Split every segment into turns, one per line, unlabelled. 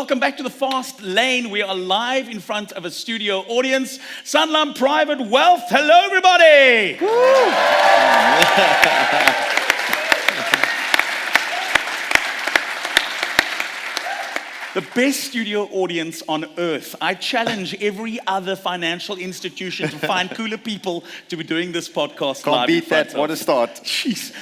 welcome back to the Fast Lane. We are live in front of a studio audience. Sanlam Private Wealth. Hello, everybody. The best studio audience on earth. I challenge every other financial institution to find cooler people to be doing this podcast live.
Can't beat that. What a start.
Jeez.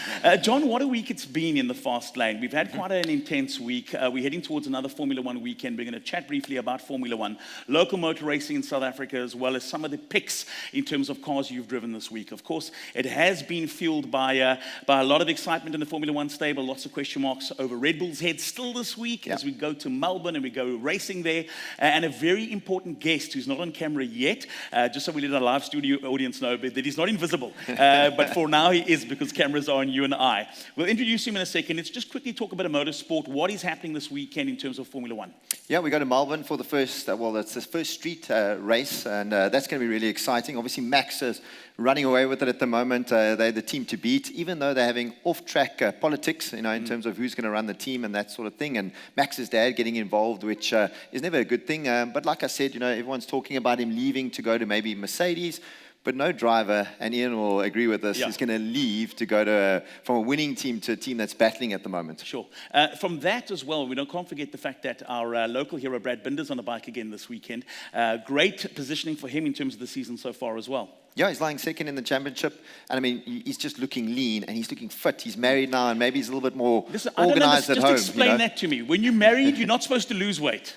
John, what a week it's been in the Fast Lane. We've had quite an intense week. We're heading towards another Formula One weekend. We're going to chat briefly about Formula One, local motor racing in South Africa, as well as some of the picks in terms of cars you've driven this week. Of course, it has been fueled by a lot of excitement in the Formula One stable, lots of question marks over Red Bull's head still this week as we go to Melbourne and we go racing there, and a very important guest who's not on camera yet, just so we let our live studio audience know that he's not invisible, but for now he is, because cameras are on you and I. We'll introduce him in a second. Let's just quickly talk a bit of motorsport. What is happening this weekend in terms of Formula One?
Yeah, we go to Melbourne for the first, it's the first street race, and that's going to be really exciting. Obviously, Max is running away with it at the moment. They're the team to beat, even though they're having off-track politics, in terms of who's going to run the team and that sort of thing. And Max's dad getting involved, which is never a good thing. But like I said, everyone's talking about him leaving to go to maybe Mercedes. But no driver, and Iain will agree with this, is going to leave to go from a winning team to a team that's battling at the moment.
Sure. From that as well, can't forget the fact that our local hero, Brad Binder's on the bike again this weekend. Great positioning for him in terms of the season so far as well.
Yeah, he's lying second in the championship. And I mean, he's just looking lean and he's looking fit. He's married now and maybe he's a little bit more organized at home.
Just explain that to me. When you're married, you're not supposed to lose weight.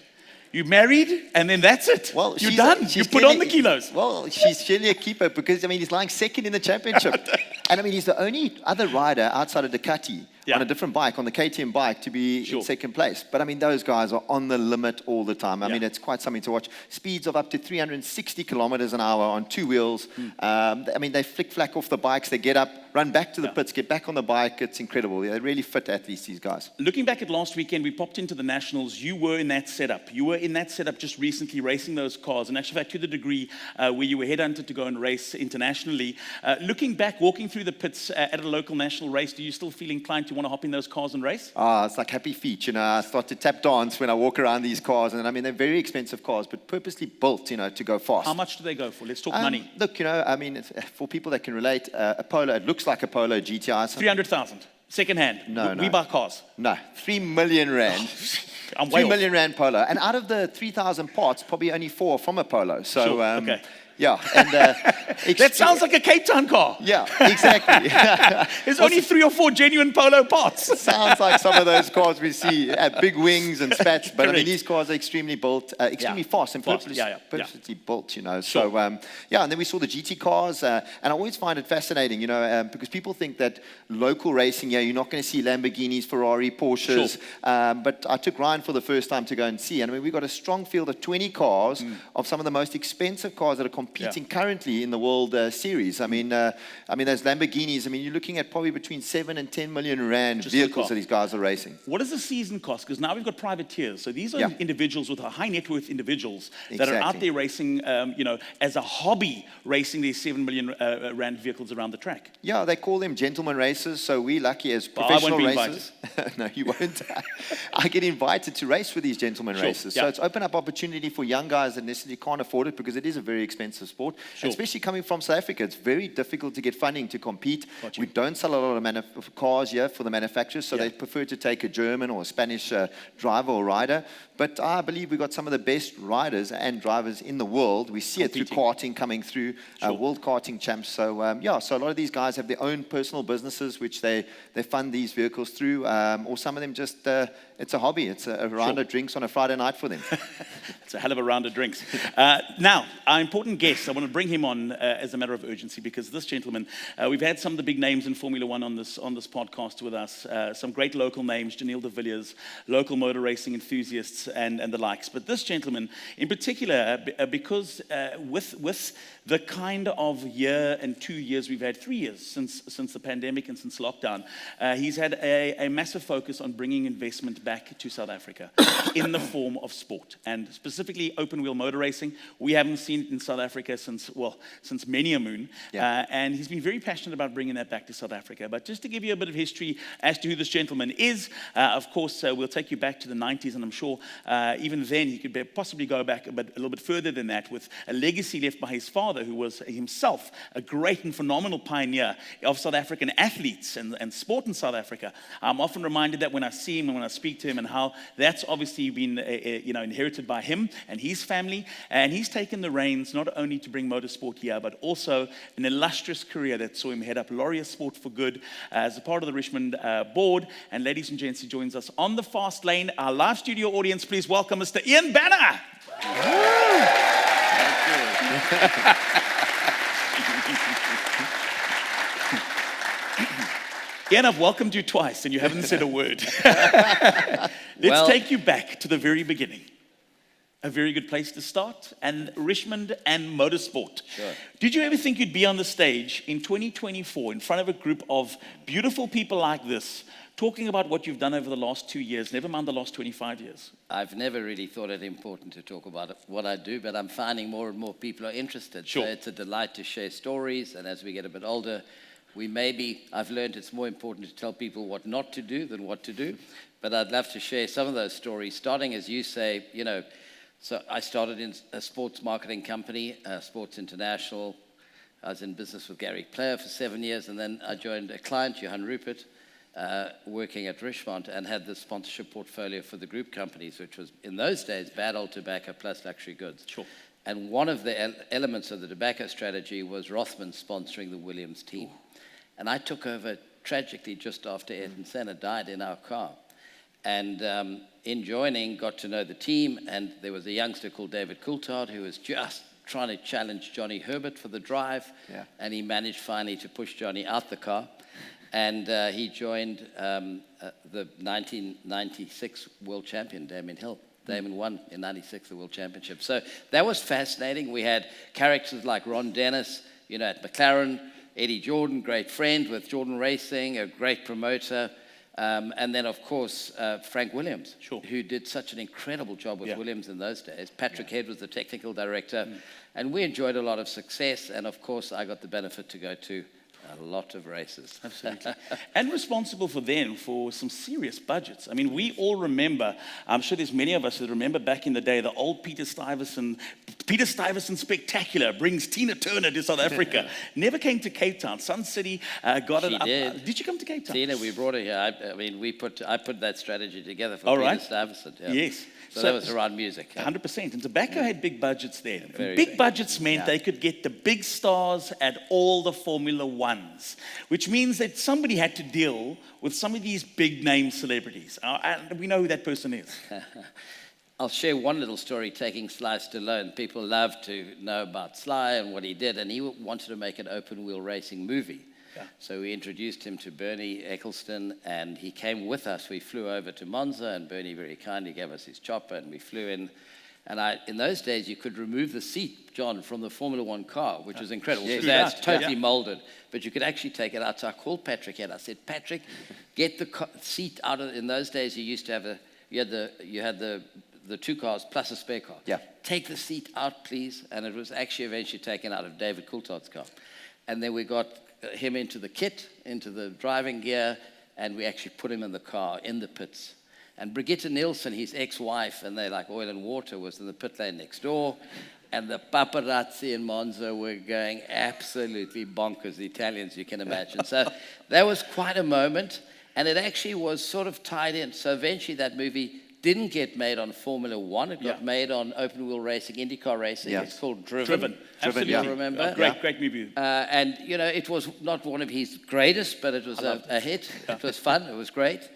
You're married, and then that's it.
Well,
you're done. You put on the kilos.
Well, she's surely a keeper because, he's lying second in the championship. And, he's the only other rider outside of Ducati on a different bike, on the KTM bike, to be in second place. But, those guys are on the limit all the time. It's quite something to watch. Speeds of up to 360 kilometers an hour on two wheels. They flick-flack off the bikes. They get up, run back to the pits, get back on the bike. It's incredible. They're really fit athletes, these guys.
Looking back at last weekend, we popped into the Nationals. You were in that setup. You were in that setup just recently, racing those cars. And actually, to the degree where you were headhunted to go and race internationally. Looking back, walking through the pits at a local national race, do you still feel inclined to want to hop in those cars and race?
It's like happy feet. I start to tap dance when I walk around these cars. And they're very expensive cars, but purposely built, to go fast.
How much do they go for? Let's talk money.
Look, for people that can relate, a Polo, it looks like a Polo GTI.
300,000. Second hand.
No.
We buy cars.
No. 3 million rand.
I'm
3 million rand Polo. And out of the 3,000 parts, probably only 4 from a Polo. So,
sure. Okay.
Yeah, and
that sounds like a Cape Town car.
Yeah, exactly.
There's only 3 or 4 genuine Polo parts.
Sounds like some of those cars we see at big wings and spats. But these cars are extremely built, extremely fast and purposely built. Sure. So and then we saw the GT cars, and I always find it fascinating, because people think that local racing, you're not going to see Lamborghinis, Ferrari, Porsches. Sure. But I took Ryan for the first time to go and see, and we got a strong field of 20 cars of some of the most expensive cars that are competing currently in the World Series. Those Lamborghinis, you're looking at probably between 7 and 10 million rand vehicles that these guys are racing.
What does the season cost? Because now we've got privateers. So these are individuals with high net worth individuals that are out there racing, as a hobby, racing these 7 million rand vehicles around the track.
Yeah, they call them gentleman races. So we're lucky as professional racers. No, you won't. I get invited to race for these gentleman races. So it's opened up opportunity for young guys that necessarily can't afford it because it is a very expensive sport, especially coming from South Africa. It's very difficult to get funding to compete. We don't sell a lot of cars here for the manufacturers, so they prefer to take a German or a Spanish driver or rider. But I believe we've got some of the best riders and drivers in the world. We see it through karting coming through, world karting champs. So, so a lot of these guys have their own personal businesses, which they fund these vehicles through, or some of them just, it's a hobby. It's a round of drinks on a Friday night for them.
It's a hell of a round of drinks. Now, our important guest, I want to bring him on as a matter of urgency, because this gentleman, we've had some of the big names in Formula One on this podcast with us, some great local names, Janelle de Villiers, local motor racing enthusiasts, and the likes. But this gentleman in particular, because with the kind of year and 2 years we've had, 3 years since the pandemic and since lockdown, he's had a massive focus on bringing investment back to South Africa in the form of sport, and specifically specifically open wheel motor racing. We haven't seen it in South Africa since many a moon.
Yeah.
And he's been very passionate about bringing that back to South Africa. But just to give you a bit of history as to who this gentleman is, of course, we'll take you back to the 90s, and I'm sure even then he could possibly go back a little bit further than that, with a legacy left by his father, who was himself a great and phenomenal pioneer of South African athletes and sport in South Africa. I'm often reminded that when I see him and when I speak to him, and how that's obviously been inherited by him and his family. And he's taken the reins not only to bring motorsport here, but also an illustrious career that saw him head up Laureus Sport for Good as a part of the Richmond board. And ladies and gents, he joins us on the fast lane. Our live studio audience, please welcome Mr. Iain Banner. Iain, I've welcomed you twice and you haven't said a word. Let's take you back to the very beginning. A very good place to start, and Richmond and motorsport.
Sure.
Did you ever think you'd be on the stage in 2024 in front of a group of beautiful people like this, talking about what you've done over the last 2 years, never mind the last 25 years?
I've never really thought it important to talk about what I do, but I'm finding more and more people are interested.
Sure.
So it's a delight to share stories, and as we get a bit older, I've learned it's more important to tell people what not to do than what to do. But I'd love to share some of those stories, starting, as you say, so I started in a sports marketing company, Sports International. I was in business with Gary Player for 7 years, and then I joined a client, Johan Rupert, working at Richmond, and had the sponsorship portfolio for the group companies, which was, in those days, bad old tobacco plus luxury goods.
Sure.
And one of the elements of the tobacco strategy was Rothman sponsoring the Williams team. Ooh. And I took over tragically just after Ayrton Senna died in our car. And in joining, got to know the team, and there was a youngster called David Coulthard who was just trying to challenge Johnny Herbert for the drive, and he managed finally to push Johnny out the car, and he joined the 1996 world champion, Damien Hill. Damon won in 96 the world championship. So that was fascinating. We had characters like Ron Dennis, at McLaren, Eddie Jordan, great friend with Jordan Racing, a great promoter. And then, of course, Frank Williams,
sure,
who did such an incredible job with Williams in those days. Patrick Head was the technical director. And we enjoyed a lot of success. And, of course, I got the benefit to go to a lot of races.
Absolutely. And responsible for some serious budgets. I mean, we all remember, I'm sure there's many of us that remember back in the day, the old Peter Stuyvesant Spectacular brings Tina Turner to South Africa. Never came to Cape Town. Sun City got it up. Did you come to Cape Town?
Tina, we brought her here. I put that strategy together for Peter Stuyvesant. Yeah.
Yes.
So that was around music.
100%. And tobacco had big budgets then. Big budgets meant they could get the big stars at all the Formula Ones, which means that somebody had to deal with some of these big name celebrities. And we know who that person is.
I'll share one little story taking Sly Stallone. People love to know about Sly and what he did, and he wanted to make an open-wheel racing movie. Yeah. So we introduced him to Bernie Eccleston, and he came with us. We flew over to Monza, and Bernie very kindly gave us his chopper, and we flew in. And in those days, you could remove the seat, John, from the Formula One car, which was incredible.
Yes.
So that's totally molded. But you could actually take it out. So I called Patrick and I said, Patrick, get the seat out of. In those days, you used to have you had the two cars plus a spare car.
Yeah.
Take the seat out, please. And it was actually eventually taken out of David Coulthard's car. And then we got him into the kit, into the driving gear, and we actually put him in the car, in the pits. And Brigitte Nielsen, his ex-wife, and they like Oil and Water, was in the pit lane next door. And the paparazzi in Monza were going absolutely bonkers, the Italians, you can imagine. So that was quite a moment. And it actually was sort of tied in. So eventually that movie didn't get made on Formula One. It got made on open-wheel racing, IndyCar racing. Yeah. It's called Driven.
Absolutely.
You remember?
Great movie.
And, it was not one of his greatest, but it was a hit. It was fun. It was great.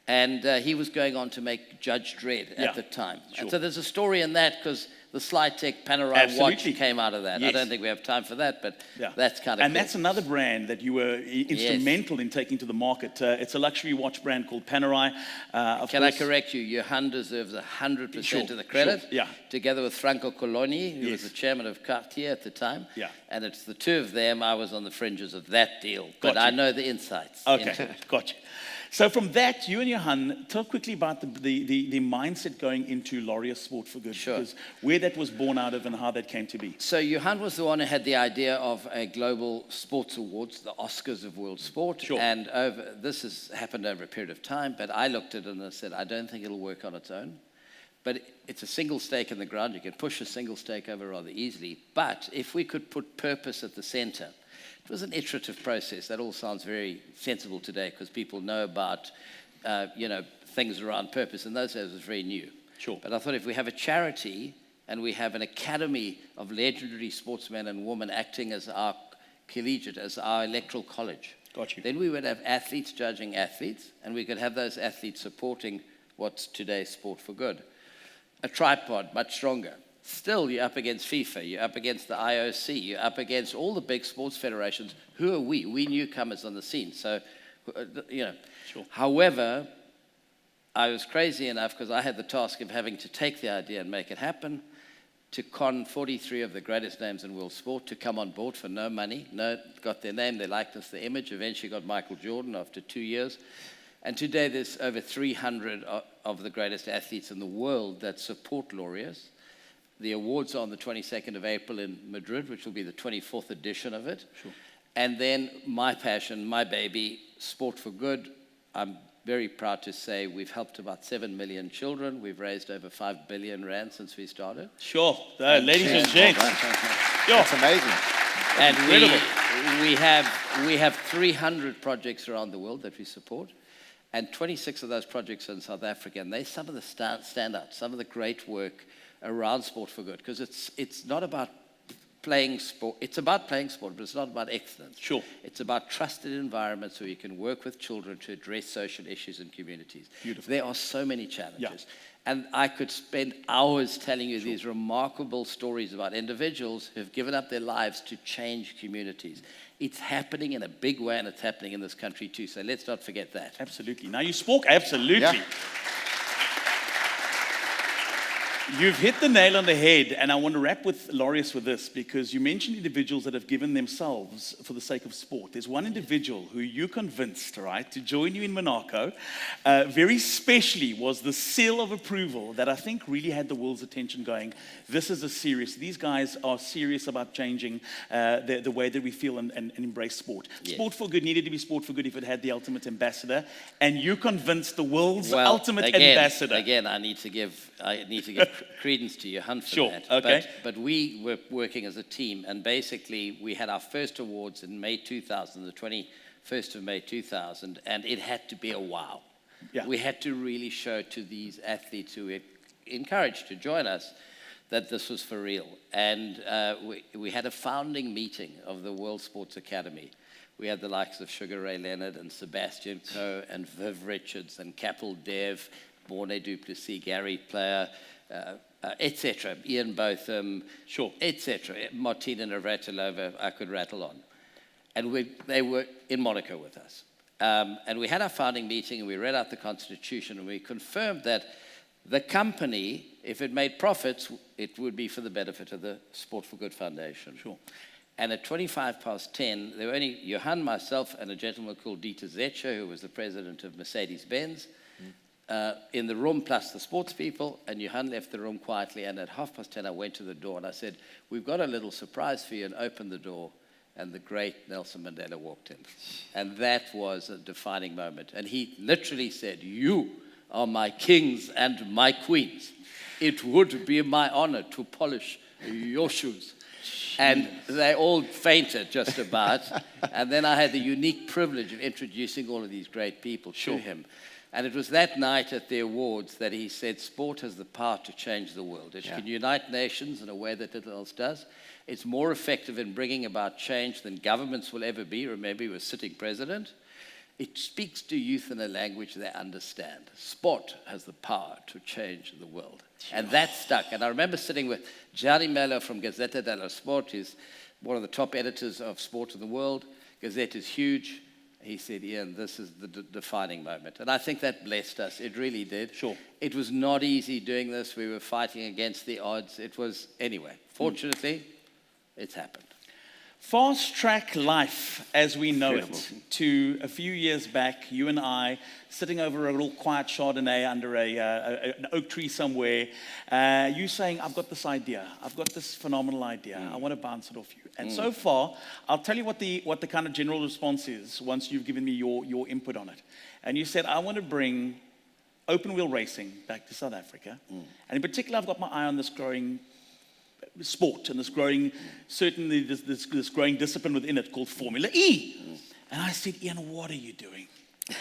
And he was going on to make Judge Dredd at the time.
Sure.
And so there's a story in that because the Slytech Panerai watch came out of that.
Yes.
I don't think we have time for that, but that's kind of
And that's another brand that you were instrumental in taking to the market. It's a luxury watch brand called Panerai.
Can I correct you? Johan deserves 100% of the credit.
Sure. Yeah.
Together with Franco Cologni, who was the chairman of Cartier at the time.
Yeah.
And it's the two of them. I was on the fringes of that deal. But I know the insights.
Okay, gotcha. So from that, you and Johan, tell quickly about the mindset going into Laureus Sport for Good.
Sure.
Because where that was born out of and how that came to be.
So Johan was the one who had the idea of a global sports awards, the Oscars of world sport.
Sure.
And this has happened over a period of time, but I looked at it and I said, I don't think it'll work on its own. But it's a single stake in the ground. You can push a single stake over rather easily. But if we could put purpose at the center, it was an iterative process. That all sounds very sensible today because people know about, things around purpose. In those days, it was very new.
Sure.
But I thought if we have a charity and we have an academy of legendary sportsmen and women acting as our collegiate, as our electoral college,
Got you.
then we would have athletes judging athletes, and we could have those athletes supporting what's today's sport for good. A tripod, much stronger. Still, you're up against FIFA, you're up against the IOC, you're up against all the big sports federations. Who are we? We newcomers on the scene. So,
Sure.
However, I was crazy enough because I had the task of having to take the idea and make it happen, to con 43 of the greatest names in world sport to come on board for no money. Got their name, their likeness, their image. Eventually got Michael Jordan after 2 years. And today there's over 300 of the greatest athletes in the world that support Laureus. The awards are on the 22nd of April in Madrid, which will be the 24th edition of it.
Sure.
And then my passion, my baby, Sport for Good. I'm very proud to say we've helped about 7 million children. We've raised over 5 billion rand since we started.
Sure. Ladies and gents.
That's amazing.
And
Incredible.
we have 300 projects around the world that we support. And 26 of those projects are in South Africa. And they're some of the standouts, some of the great work around Sport for Good. Because it's not about playing sport. It's about playing sport, but it's not about excellence.
Sure.
It's about trusted environments where you can work with children to address social issues in communities.
Beautiful.
There are so many challenges.
Yeah.
And I could spend hours telling you these remarkable stories about individuals who've given up their lives to change communities. It's happening in a big way, and it's happening in this country too. So let's not forget that.
Absolutely. Now you spoke, absolutely.
Yeah.
You've hit the nail on the head, and I want to wrap with Laureus with this, because you mentioned individuals that have given themselves for the sake of sport. There's one individual who you convinced, right, to join you in Monaco. Very specially was the seal of approval that I think really had the world's attention going. This is these guys are serious about changing the way that we feel and embrace sport.
Yes.
Sport for Good needed to be Sport for Good if it had the ultimate ambassador, and you convinced the world's ultimate ambassador.
Again, I need to give credence to Johan for
Sure,
that.
okay.
But we were working as a team, and basically we had our first awards in May 2000, the 21st of May 2000, and it had to be a wow.
Yeah.
We had to really show to these athletes who were encouraged to join us that this was for real. And we had a founding meeting of the World Sports Academy. We had the likes of Sugar Ray Leonard and Sebastian Coe and Viv Richards and Kapil Dev, Morne Duplessis, Gary Player, etc., Ian Botham,
Sure.
etc., Martina Navratilova, I could rattle on. And they were in Monaco with us. And we had our founding meeting, and we read out the Constitution, and we confirmed that the company, if it made profits, it would be for the benefit of the Sport for Good Foundation.
Sure.
And at 10:25, there were only Johan, myself, and a gentleman called Dieter Zetscher, who was the president of Mercedes-Benz, in the room, plus the sports people, and Johan left the room quietly, and at 10:30 I went to the door and I said, we've got a little surprise for you, and opened the door, and the great Nelson Mandela walked in. And that was a defining moment. And he literally said, you are my kings and my queens. It would be my honor to polish your shoes. And they all fainted just about. And then I had the unique privilege of introducing all of these great people to him. And it was that night at the awards that he said, sport has the power to change the world. It can unite nations in a way that little else does. It's more effective in bringing about change than governments will ever be. Remember, he was sitting president. It speaks to youth in a language they understand. Sport has the power to change the world. And that stuck. And I remember sitting with Gianni Mello from Gazzetta dello Sport, who's one of the top editors of sport in the world. Gazette is huge. He said, Iain, this is the defining moment. And I think that blessed us. It really did.
Sure.
It was not easy doing this. We were fighting against the odds. It was, anyway, fortunately, it's happened.
Fast track life as we know it to a few years back, you and I sitting over a little quiet Chardonnay under an oak tree somewhere, you saying, I've got this idea, I've got this phenomenal idea, I want to bounce it off you. And so far, I'll tell you what the kind of general response is once you've given me your input on it. And you said, I want to bring open wheel racing back to South Africa. And in particular, I've got my eye on this growing sport and this growing, certainly this growing discipline within it called Formula E. And I said, Iain, what are you doing?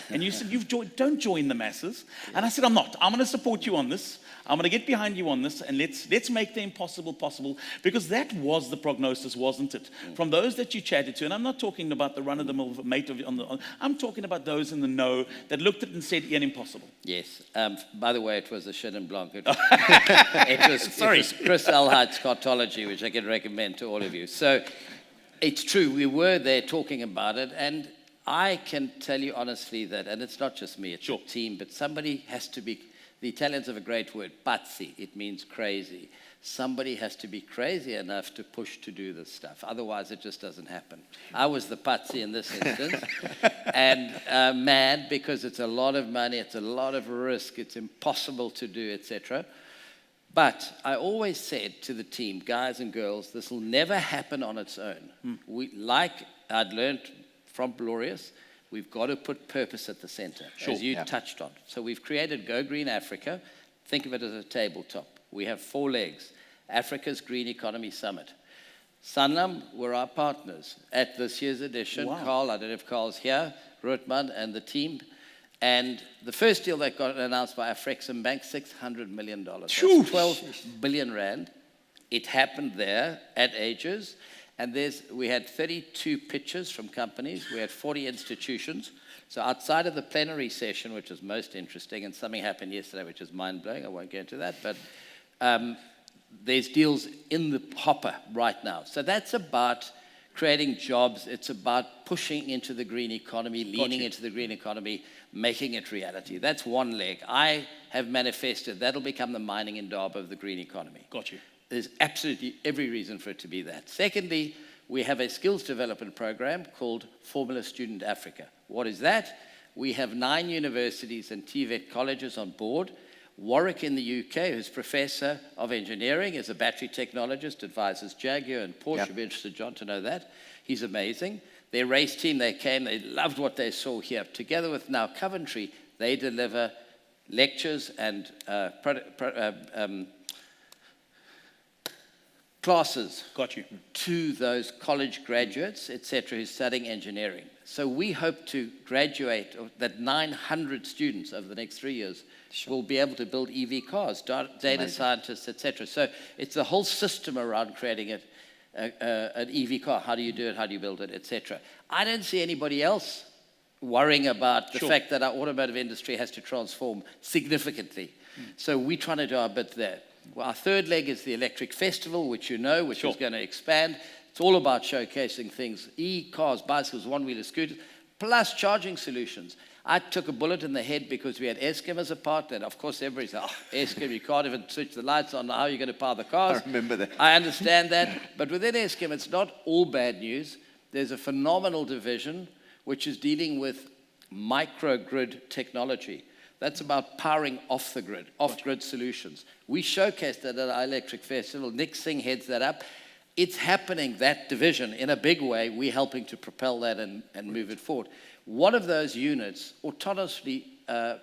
And you said, don't join the masses. And I said, I'm not. I'm going to support you on this. I'm going to get behind you on this, and let's make the impossible possible, because that was the prognosis, wasn't it? From those that you chatted to, and I'm not talking about the run-of-the-mill mate I'm talking about those in the know that looked at it and said, Iain, impossible.
Yes. By the way, it was a Chenin Blanc. It was Chris Elhardt's Cartology, which I can recommend to all of you. So it's true, we were there talking about it, and I can tell you honestly that, and it's not just me, it's your team, but somebody has to be, the Italians have a great word, pazzi, it means crazy. Somebody has to be crazy enough to push to do this stuff. Otherwise, it just doesn't happen. I was the pazzi in this instance, and mad because it's a lot of money, it's a lot of risk, it's impossible to do, etc. But I always said to the team, guys and girls, this will never happen on its own. Like I'd learned from Laureus, we've got to put purpose at the center, as you touched on. So we've created Go Green Africa. Think of it as a tabletop. We have 4 legs. Africa's Green Economy Summit. Sanlam were our partners at this year's edition. Wow. Carl, I don't know if Carl's here, Rootman and the team. And the first deal that got announced by Afrexim Bank, $600 million. That's 12 billion rand. It happened there at Ages. And we had 32 pitches from companies. We had 40 institutions. So outside of the plenary session, which was most interesting, and something happened yesterday which is mind-blowing, I won't get into that, but there's deals in the hopper right now. So that's about creating jobs. It's about pushing into the green economy, leaning into the green economy, making it reality. That's one leg. I have manifested that'll become the mining Indaba of the green economy.
Got you.
There's absolutely every reason for it to be that. Secondly, we have a skills development program called Formula Student Africa. What is that? We have 9 universities and TVET colleges on board. Warwick in the UK, who's professor of engineering, is a battery technologist, advises Jaguar and Porsche. You'll be interested, John, to know that. He's amazing. Their race team, they came, they loved what they saw here. Together with now Coventry, they deliver lectures and classes to those college graduates, etc., who's studying engineering. So we hope to graduate that 900 students over the next 3 years will be able to build EV cars, data scientists, etc. So it's the whole system around creating an EV car. How do you do it? How do you build it, etc. I don't see anybody else worrying about the fact that our automotive industry has to transform significantly. So we're trying to do our bit there. Well, our third leg is the Electric Festival, which you know, which is going to expand. It's all about showcasing things, e-cars, bicycles, one-wheeler scooters, plus charging solutions. I took a bullet in the head because we had Eskom as a partner. And of course, everybody's like, Eskom, you can't even switch the lights on. How are you going to power the cars?
I remember that.
I understand that. But within Eskom, it's not all bad news. There's a phenomenal division which is dealing with microgrid technology. That's about powering off the grid, off-grid solutions. We showcased that at our Electric Festival. Nick Singh heads that up. It's happening, that division, in a big way. We're helping to propel that and move it forward. One of those units autonomously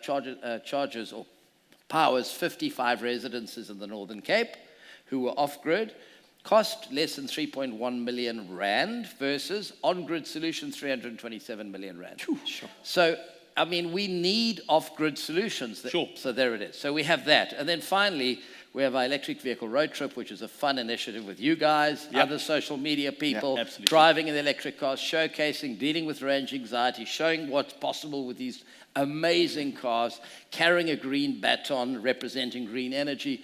charges or powers 55 residences in the Northern Cape who were off-grid. Cost less than 3.1 million rand versus on-grid solutions, 327 million rand. So, I mean, we need off-grid solutions. So there it is. So we have that. And then finally, we have our electric vehicle road trip, which is a fun initiative with you guys, other social media people, driving in the electric cars, showcasing, dealing with range anxiety, showing what's possible with these amazing cars, carrying a green baton representing green energy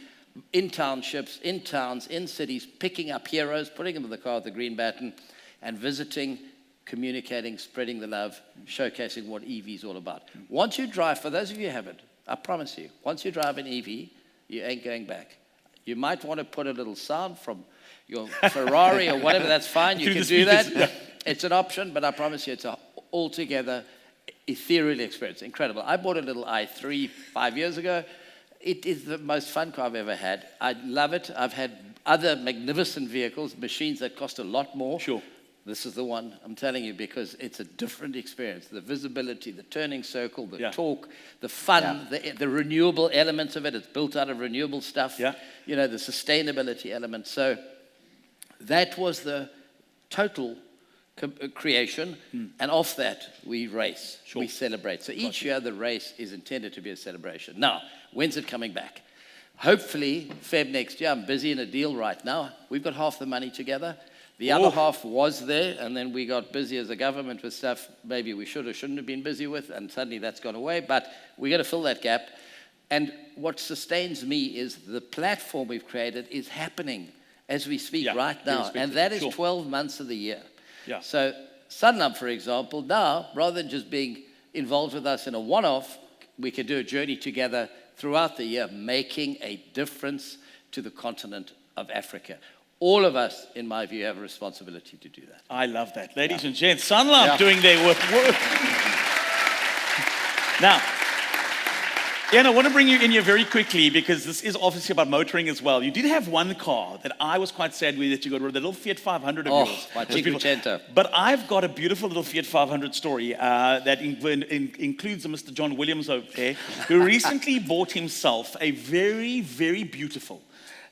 in townships, in towns, in cities, picking up heroes, putting them in the car with the green baton, and visiting, communicating, spreading the love, showcasing what EV is all about. Once you drive, for those of you who haven't, I promise you, once you drive an EV, you ain't going back. You might want to put a little sound from your Ferrari or whatever, that's fine. You can do that.
Yeah.
It's an option, but I promise you it's an altogether ethereal experience. Incredible. I bought a little i3 5 years ago. It is the most fun car I've ever had. I love it. I've had other magnificent vehicles, machines that cost a lot more.
Sure.
This is the one, I'm telling you, because it's a different experience. The visibility, the turning circle, the torque, the fun, the renewable elements of it. It's built out of renewable stuff.
Yeah.
You know, the sustainability element. So that was the total creation. And off that, we race.
Sure.
We celebrate. So each year, the race is intended to be a celebration. Now, when's it coming back? Hopefully, Feb next year. I'm busy in a deal right now. We've got half the money together. The other half was there, and then we got busy as a government with stuff maybe we should or shouldn't have been busy with, and suddenly that's gone away. But we got to fill that gap. And what sustains me is the platform we've created is happening as we speak right now. And that is 12 months of the year.
Yeah.
So Sanlam, for example, now, rather than just being involved with us in a one-off, we can do a journey together throughout the year, making a difference to the continent of Africa. All of us, in my view, have a responsibility to do that.
I love that. Ladies and gents, Sanlam doing their work. Now, Iain, I want to bring you in here very quickly because this is obviously about motoring as well. You did have one car that I was quite sad with that you got rid of, the little Fiat 500 of yours.
My Cinquecento.
But I've got a beautiful little Fiat 500 story that includes a Mr. John Williams over there, who recently bought himself a very, very beautiful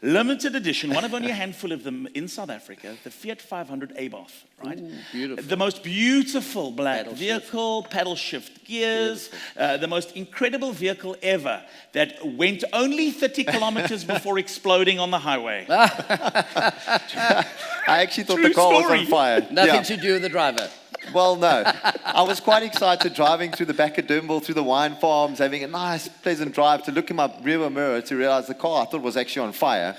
limited edition, one of only a handful of them in South Africa, the Fiat 500 ABOF, right?
Ooh, beautiful.
The most beautiful black vehicle, paddle shift gears, the most incredible vehicle ever that went only 30 kilometers before exploding on the highway.
I actually thought
True
the car
story.
was on fire.
Nothing to do with the driver.
Well, no. I was quite excited driving through the back of Durbanville, through the wine farms, having a nice, pleasant drive to look in my rear mirror to realize the car I thought was actually on fire.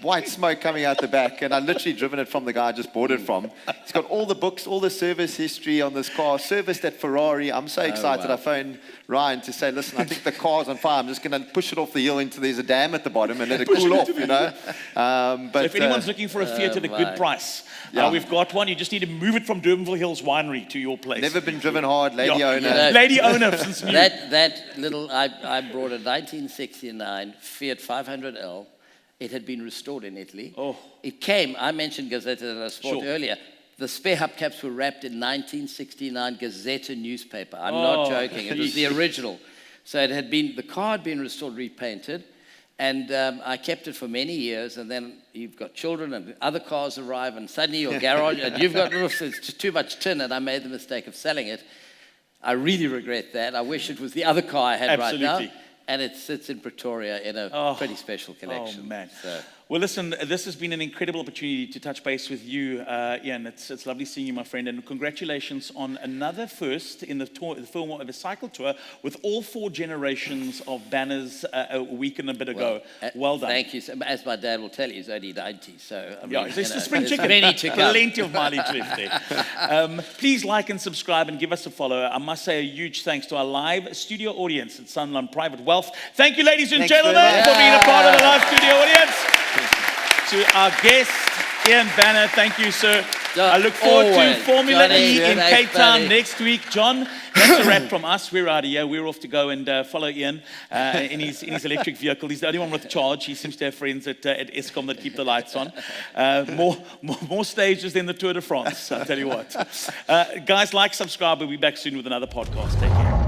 White smoke coming out the back, and I literally driven it from the guy I just bought it from. It's got all the books, all the service history on this car, serviced at Ferrari. I'm so excited. I phoned Ryan to say, listen, I think the car's on fire. I'm just going to push it off the hill into there's a dam at the bottom and let it cool off, you know.
But so if anyone's looking for a Fiat at a good price, we've got one. You just need to move it from Durbanville Hills Winery to your place.
Never been driven hard, lady owner.
You know,
lady owner since new.
That little, I brought a 1969 Fiat 500L. It had been restored in Italy.
Oh.
It came, I mentioned Gazzetta dello Sport earlier. The spare hubcaps were wrapped in 1969 Gazzetta newspaper. I'm not joking. It was the original. So it had been, the car had been restored, repainted. And I kept it for many years, and then you've got children and other cars arrive, and suddenly your garage, and you've got it's just too much tin, and I made the mistake of selling it. I really regret that. I wish it was the other car I had right now. And it sits in Pretoria in a pretty special collection.
Oh, man.
So.
Well, listen, this has been an incredible opportunity to touch base with you, Iain. It's lovely seeing you, my friend, and congratulations on another first in the film of a cycle tour with all 4 generations of Banners a week and a bit ago. Well done.
Thank you. As my dad will tell you, he's only 90, so I mean,
it's the spring chicken.
Many to come.
Plenty of mileage left there. Please like and subscribe and give us a follow. I must say a huge thanks to our live studio audience at Sanlam Private Wealth. Thank you, ladies and gentlemen, for being a part of the live studio audience. To our guest, Iain Banner, thank you, sir. I look forward to Formula E in Cape Town next week. John, that's a wrap from us. We're out of here. We're off to go and follow Iain in his electric vehicle. He's the only one with charge. He seems to have friends at Eskom that keep the lights on. More stages than the Tour de France, I'll tell you what. Guys, like, subscribe. We'll be back soon with another podcast. Take care.